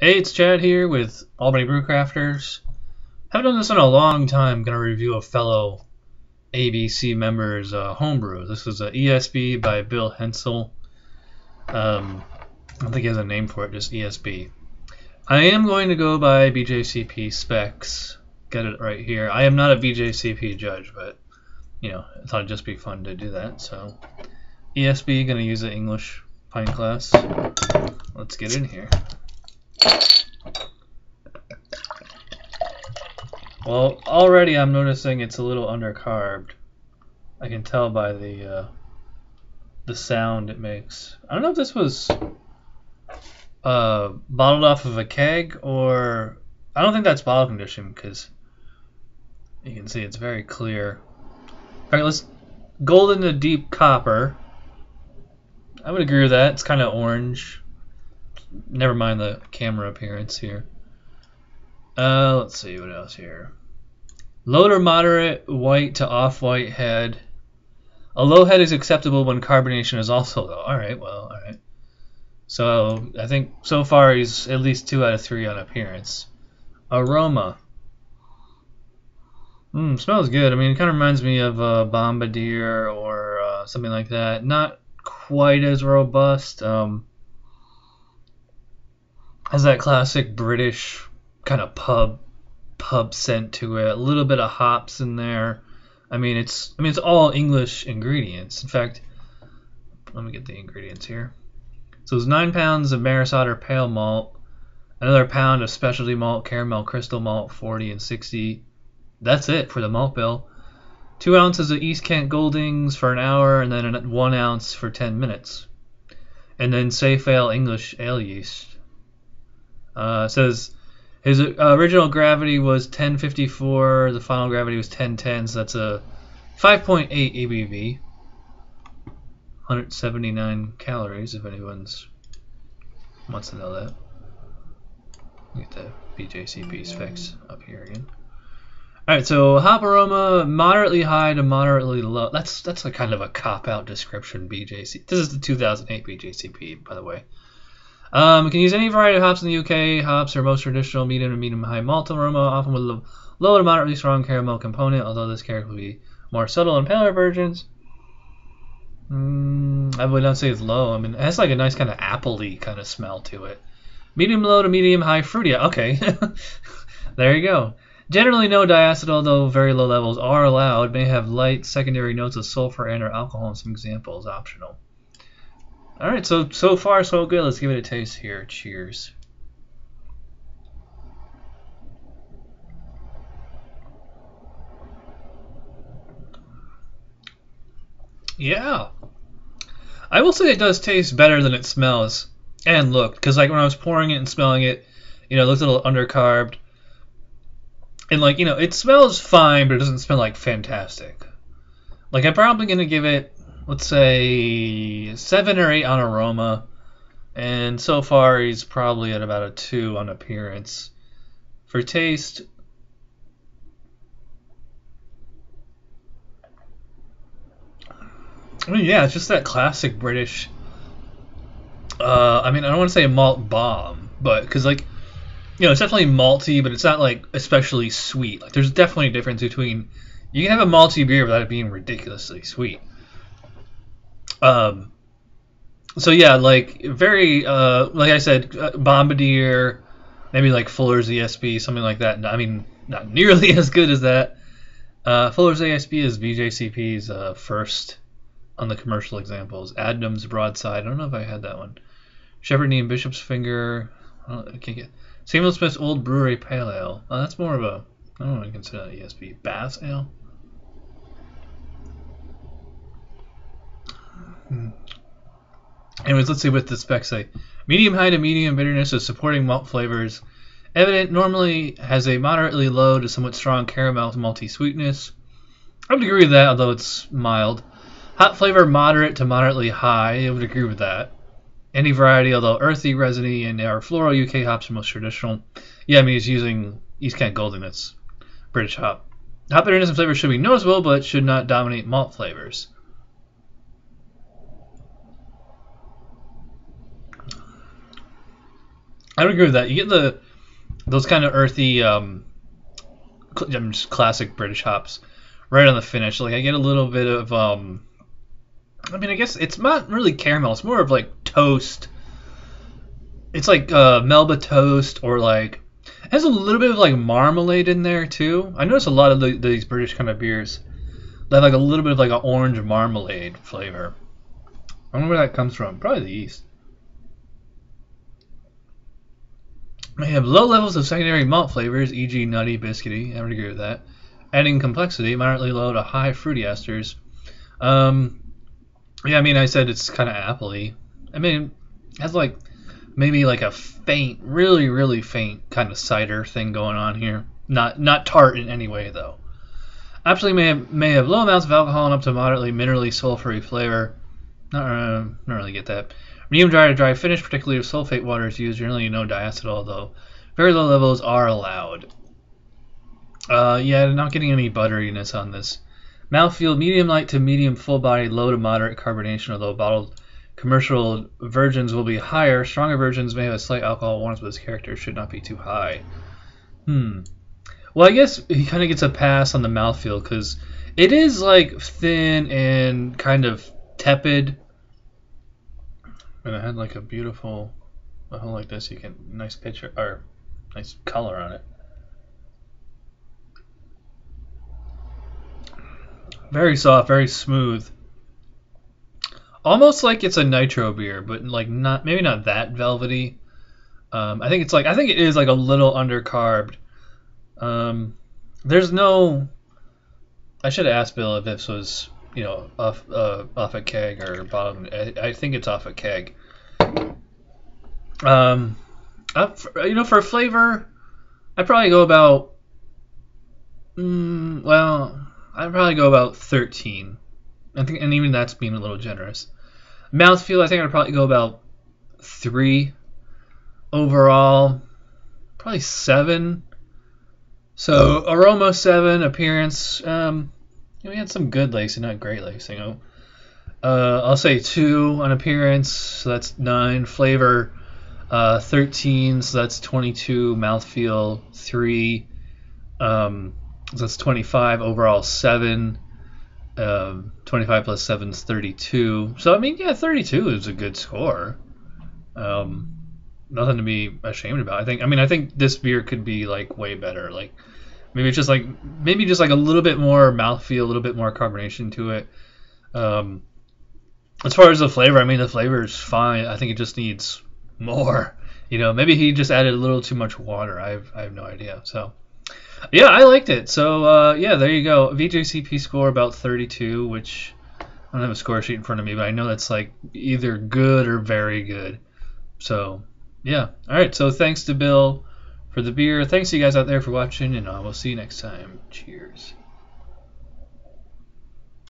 Hey, it's Chad here with Albany Brew Crafters. Haven't done this in a long time. Going to review a fellow ABC member's homebrew. This is a ESB by Bill Hensel. I don't think he has a name for it, just ESB. I am going to go by BJCP specs. Get it right here. I am not a BJCP judge, but you know, I thought it'd just be fun to do that. So ESB, going to use the English pint glass. Let's get in here. Well, already I'm noticing it's a little undercarbed. I can tell by the sound it makes. I don't know if this was bottled off of a keg, or I don't think that's bottle conditioned because you can see it's very clear. All right, let's golden to deep copper. I would agree with that. It's kind of orange. Never mind the camera appearance here. Let's see what else here. Low to moderate white to off-white head. A low head is acceptable when carbonation is also low. Alright, well, alright. So, I think so far he's at least 2 out of 3 on appearance. Aroma. Smells good. I mean, it kind of reminds me of Bombardier or something like that. Not quite as robust. Has that classic British kind of pub scent to it. A little bit of hops in there. I mean it's all English ingredients. In fact, let me get the ingredients here. So it's 9 pounds of Maris Otter pale malt, another pound of specialty malt, caramel crystal malt, 40 and 60. That's it for the malt bill. 2 ounces of East Kent Goldings for an hour, and then 1 ounce for 10 minutes. And then SafAle English ale yeast. It says his original gravity was 1054, the final gravity was 1010, so that's a 5.8 ABV, 179 calories if anyone wants to know that. Get the BJCP specs up here again. Alright, so hop aroma, moderately high to moderately low. That's a kind of a cop-out description, BJCP. This is the 2008 BJCP, by the way. We can use any variety of hops in the UK. Hops are most traditional medium to medium-high malt aroma, often with a low to moderately strong caramel component, although this character will be more subtle in paler versions. I would not say it's low. I mean, it has like a nice kind of apple-y kind of smell to it. Medium-low to medium-high fruity. Okay, there you go. Generally no diacetyl, though very low levels are allowed. May have light secondary notes of sulfur and or alcohol in some examples, optional. Alright, so far so good. Let's give it a taste here. Cheers. Yeah. I will say it does taste better than it smells and looked. Because like when I was pouring it and smelling it, you know, it looks a little undercarbed. And like, you know, it smells fine, but it doesn't smell like fantastic. Like I'm probably going to give it, let's say 7 or 8 on aroma, and so far he's probably at about a 2 on appearance. For taste, I mean, yeah, it's just that classic British. I mean, I don't want to say a malt bomb, but because like, you know, it's definitely malty, but it's not like especially sweet. Like, there's definitely a difference between you can have a malty beer without it being ridiculously sweet. So yeah, like very, like I said, Bombardier, maybe like Fuller's ESB, something like that. I mean, not nearly as good as that. Fuller's ESB is BJCP's first on the commercial examples. Adnam's Broadside. I don't know if I had that one. Shepherd Neame Bishop's Finger. I can't get. Samuel Smith's Old Brewery Pale Ale. That's more of a, I don't know what I consider that ESB. Bass Ale. Anyways, let's see what the specs say. Medium high to medium bitterness of supporting malt flavors. Evident normally has a moderately low to somewhat strong caramel to malty sweetness. I would agree with that, although it's mild. Hop flavor moderate to moderately high. I would agree with that. Any variety, although earthy, resiny, and our floral UK hops are most traditional. Yeah, I mean he's using East Kent Golding. That's British hop. Hop bitterness and flavor should be noticeable, but should not dominate malt flavors. I would agree with that. You get those kind of earthy, just classic British hops right on the finish. Like I get a little bit of, I mean, I guess it's not really caramel. It's more of like toast. It's like Melba toast, or like it has a little bit of like marmalade in there too. I notice a lot of these British kind of beers that have like a little bit of like an orange marmalade flavor. I wonder where that comes from. Probably the yeast. They have low levels of secondary malt flavors, e.g. nutty, biscuity. I would agree with that. Adding complexity, moderately low to high fruity esters. Yeah, I mean, I said it's kind of appley. I mean, it has like maybe like a faint, really, really faint kind of cider thing going on here. Not tart in any way though. Absolutely may have low amounts of alcohol and up to moderately minerally sulfury flavor. Not really get that. Medium dry to dry finish, particularly if sulfate water is used. Generally, no diacetyl, though. Very low levels are allowed. Yeah, not getting any butteriness on this. Mouthfeel, medium light to medium full body, low to moderate carbonation, although bottled commercial versions will be higher. Stronger versions may have a slight alcohol warmth, but its character should not be too high. Well, I guess he kind of gets a pass on the mouthfeel because it is like thin and kind of tepid. And it had like a beautiful, like this. You can nice picture or nice color on it. Very soft, very smooth. Almost like it's a nitro beer, but like maybe not that velvety. I think it is like a little undercarbed. There's no. I should have asked Bill if this was off a keg or bottom. I think it's off a keg. For flavor, I'd probably go about. I'd probably go about 13. I think, and even that's being a little generous. Mouthfeel, I think I'd probably go about 3. Overall, probably 7. So aroma 7, appearance. We had some good lacing, not great lacing. I'll say 2 on appearance, so that's 9. Flavor, 13, so that's 22. Mouthfeel, 3. So that's 25. Overall, 7. 25 plus 7 is 32. So, I mean, yeah, 32 is a good score. Nothing to be ashamed about. I think this beer could be like way better. Like maybe just like a little bit more mouthfeel, a little bit more carbonation to it. As far as the flavor, the flavor is fine. I think it just needs more. Maybe he just added a little too much water. I have no idea. So yeah, I liked it. So yeah, there you go. VJCP score about 32, which I don't have a score sheet in front of me, but I know that's like either good or very good. So yeah. All right. So thanks to Bill for the beer. Thanks to you guys out there for watching, and we'll see you next time. Cheers.